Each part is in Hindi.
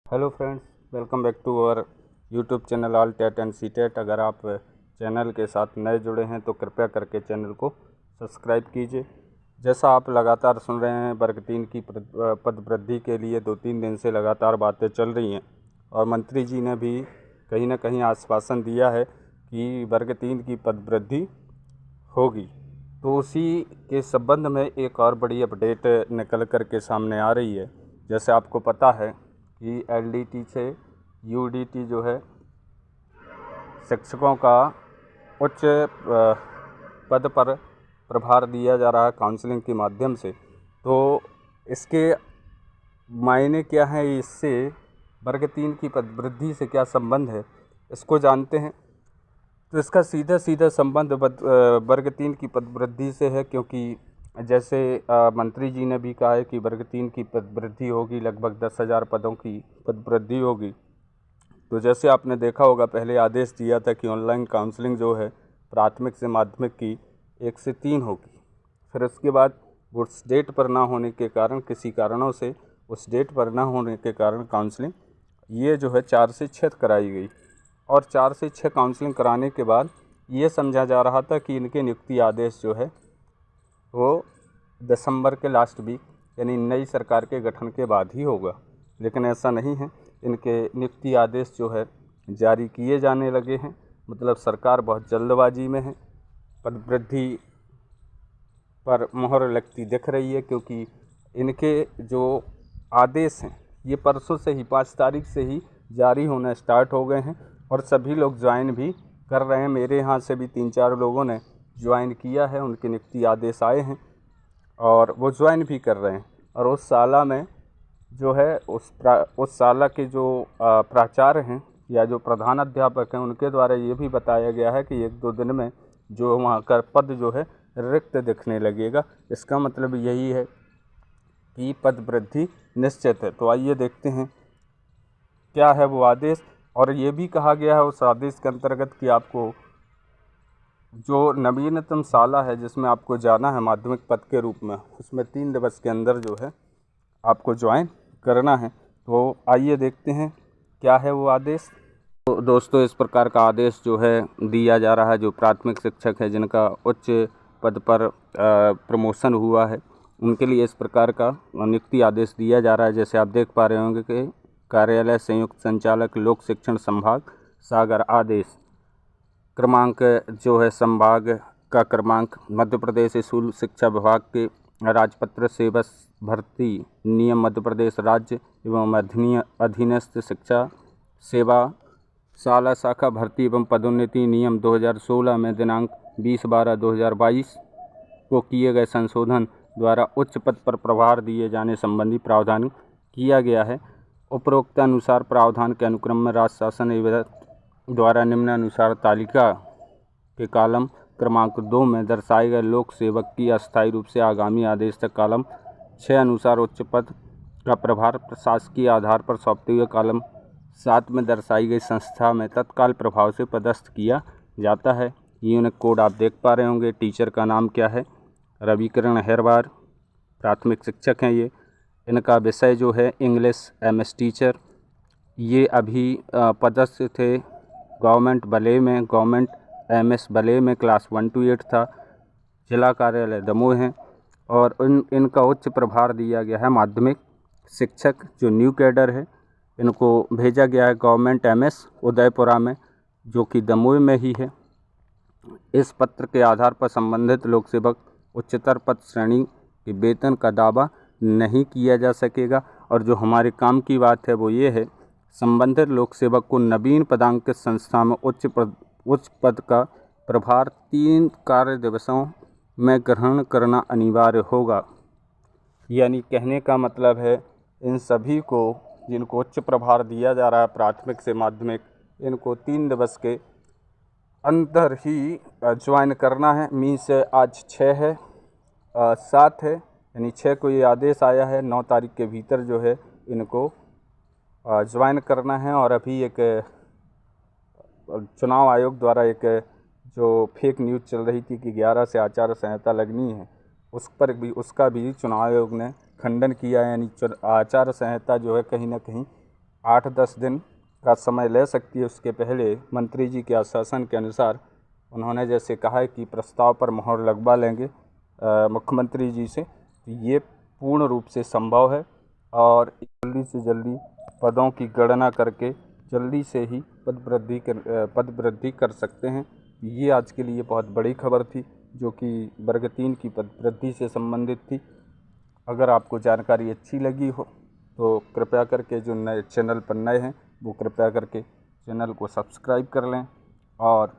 Hello friends, welcome back to our YouTube channel all TET and C TET. अगर आप चैनल के साथ नए जुड़े हैं तो कृपया करके चैनल को सब्सक्राइब कीजिए। जैसा आप लगातार सुन रहे हैं, वर्ग 3 की पद वृद्धि के लिए 2-3 दिन से लगातार बातें चल रही हैं और मंत्री जी ने भी कहीं ना कहीं आश्वासन दिया है कि वर्ग 3 की पद वृद्धि होगी। तो उसी के संबंध में एक और बड़ी अपडेट निकल कर के सामने आ रही है। जैसे आपको पता है कि एलडीटी से यूडीटी जो है शिक्षकों का उच्च पद पर प्रभार दिया जा रहा है काउंसलिंग के माध्यम से। तो इसके मायने क्या है, इससे वर्ग 3 की पद वृद्धि से क्या संबंध है, इसको जानते हैं। तो इसका सीधा सीधा संबंध वर्ग 3 की पद वृद्धि से है, क्योंकि जैसे मंत्री जी ने भी कहा है कि वर्ग 3 की पद वृद्धि होगी, लगभग 10,000 पदों की पद वृद्धि होगी। तो जैसे आपने देखा होगा, पहले आदेश दिया था कि ऑनलाइन काउंसलिंग जो है प्राथमिक से माध्यमिक की 1 से 3 होगी। फिर उसके बाद उस डेट पर ना होने के कारण, किसी कारणों से उस डेट पर ना होने के कारण काउंसलिंग ये जो है 4 से 6 कराई गई। और 4 से 6 काउंसलिंग कराने के बाद ये समझा जा रहा था कि इनके नियुक्ति आदेश जो है वो दिसंबर के लास्ट वीक यानी नई सरकार के गठन के बाद ही होगा। लेकिन ऐसा नहीं है, इनके नियुक्ति आदेश जो है जारी किए जाने लगे हैं। मतलब सरकार बहुत जल्दबाजी में है। पद वृद्धि पर मोहर लगती दिख रही है, क्योंकि इनके जो आदेश हैं ये परसों से ही 5 तारीख से ही जारी होना स्टार्ट हो गए हैं और सभी लोग ज्वाइन भी कर रहे हैं। मेरे यहाँ से भी 3-4 लोगों ने ज्वाइन किया है, उनके नियुक्ति आदेश आए हैं और वो ज्वाइन भी कर रहे हैं। और उस शाला में जो है उस शाला के जो प्राचार्य हैं या जो प्रधान अध्यापक हैं, उनके द्वारा ये भी बताया गया है कि 1-2 दिन में जो वहाँ का पद जो है रिक्त दिखने लगेगा। इसका मतलब यही है कि पद वृद्धि निश्चित है। तो आइए देखते हैं क्या है वो आदेश। और ये भी कहा गया है उस आदेश के अंतर्गत कि आपको जो नवीनतम शाला है जिसमें आपको जाना है माध्यमिक पद के रूप में, उसमें 3 दिवस के अंदर जो है आपको ज्वाइन करना है। तो आइए देखते हैं क्या है वो आदेश। तो दोस्तों, इस प्रकार का आदेश जो है दिया जा रहा है, जो प्राथमिक शिक्षक है जिनका उच्च पद पर प्रमोशन हुआ है, उनके लिए इस प्रकार का नियुक्ति आदेश दिया जा रहा है। जैसे आप देख पा रहे होंगे कि कार्यालय संयुक्त संचालक लोक शिक्षण संभाग सागर आदेश क्रमांक जो है संभाग का क्रमांक मध्य प्रदेश स्कूल शिक्षा विभाग के राजपत्र सेवा भर्ती नियम मध्य प्रदेश राज्य एवं अधीनस्थ शिक्षा सेवा शाला शाखा भर्ती एवं पदोन्नति नियम 2016 में दिनांक 20/12/2022 को किए गए संशोधन द्वारा उच्च पद पर प्रभार दिए जाने संबंधी प्रावधान किया गया है। उपरोक्त अनुसार प्रावधान के अनुक्रम में राज्य शासन द्वारा निम्नानुसार तालिका के कॉलम क्रमांक 2 में दर्शाए गए लोक सेवक की अस्थायी रूप से आगामी आदेश तक कॉलम 6 अनुसार उच्च पद का प्रभार प्रशासकीय आधार पर सौंपते हुए कॉलम 7 में दर्शाई गई संस्था में तत्काल प्रभाव से पदस्थ किया जाता है। यूनिक कोड आप देख पा रहे होंगे। टीचर का नाम क्या है? रविकरण हेरवार, प्राथमिक शिक्षक हैं ये। इनका विषय जो है इंग्लिश MS टीचर। ये अभी पदस्थ थे गवर्नमेंट बले में, गवर्नमेंट MS बले में क्लास 1 to 8 था। जिला कार्यालय दमोह है और इनका उच्च प्रभार दिया गया है माध्यमिक शिक्षक। जो न्यू कैडर है इनको भेजा गया है गवर्नमेंट MS उदयपुरा में, जो कि दमोह में ही है। इस पत्र के आधार पर संबंधित लोक सेवक उच्चतर पद श्रेणी के वेतन का दावा नहीं किया जा सकेगा। और जो हमारे काम की बात है वो ये है, संबंधित लोक सेवक को नवीन पदांकित संस्था में उच्च पद का प्रभार 3 कार्य दिवसों में ग्रहण करना अनिवार्य होगा। यानी कहने का मतलब है, इन सभी को जिनको उच्च प्रभार दिया जा रहा है प्राथमिक से माध्यमिक, इनको 3 दिवस के अंदर ही ज्वाइन करना है। मीन्स आज 6 है, 7 है, यानी 6 को ये आदेश आया है। 9 तारीख के भीतर जो है इनको ज्वाइन करना है। और अभी एक चुनाव आयोग द्वारा एक जो फेक न्यूज़ चल रही थी कि 11 से आचार संहिता लगनी है, उसका भी चुनाव आयोग ने खंडन किया है। यानी आचार संहिता जो है कहीं ना कहीं 8-10 दिन का समय ले सकती है। उसके पहले मंत्री जी के आश्वासन के अनुसार उन्होंने जैसे कहा है कि प्रस्ताव पर मोहर लगवा लेंगे मुख्यमंत्री जी से, तो ये पूर्ण रूप से संभव है और जल्दी से जल्दी पदों की गणना करके जल्दी से ही पद वृद्धि कर सकते हैं। ये आज के लिए बहुत बड़ी खबर थी जो कि वर्ग 3 की पद वृद्धि से संबंधित थी। अगर आपको जानकारी अच्छी लगी हो तो कृपया करके जो नए चैनल पर नए हैं वो कृपया करके चैनल को सब्सक्राइब कर लें और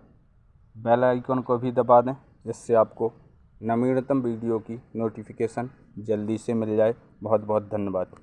बेल आइकन को भी दबा दें, जिससे आपको नवीनतम वीडियो की नोटिफिकेशन जल्दी से मिल जाए। बहुत बहुत धन्यवाद।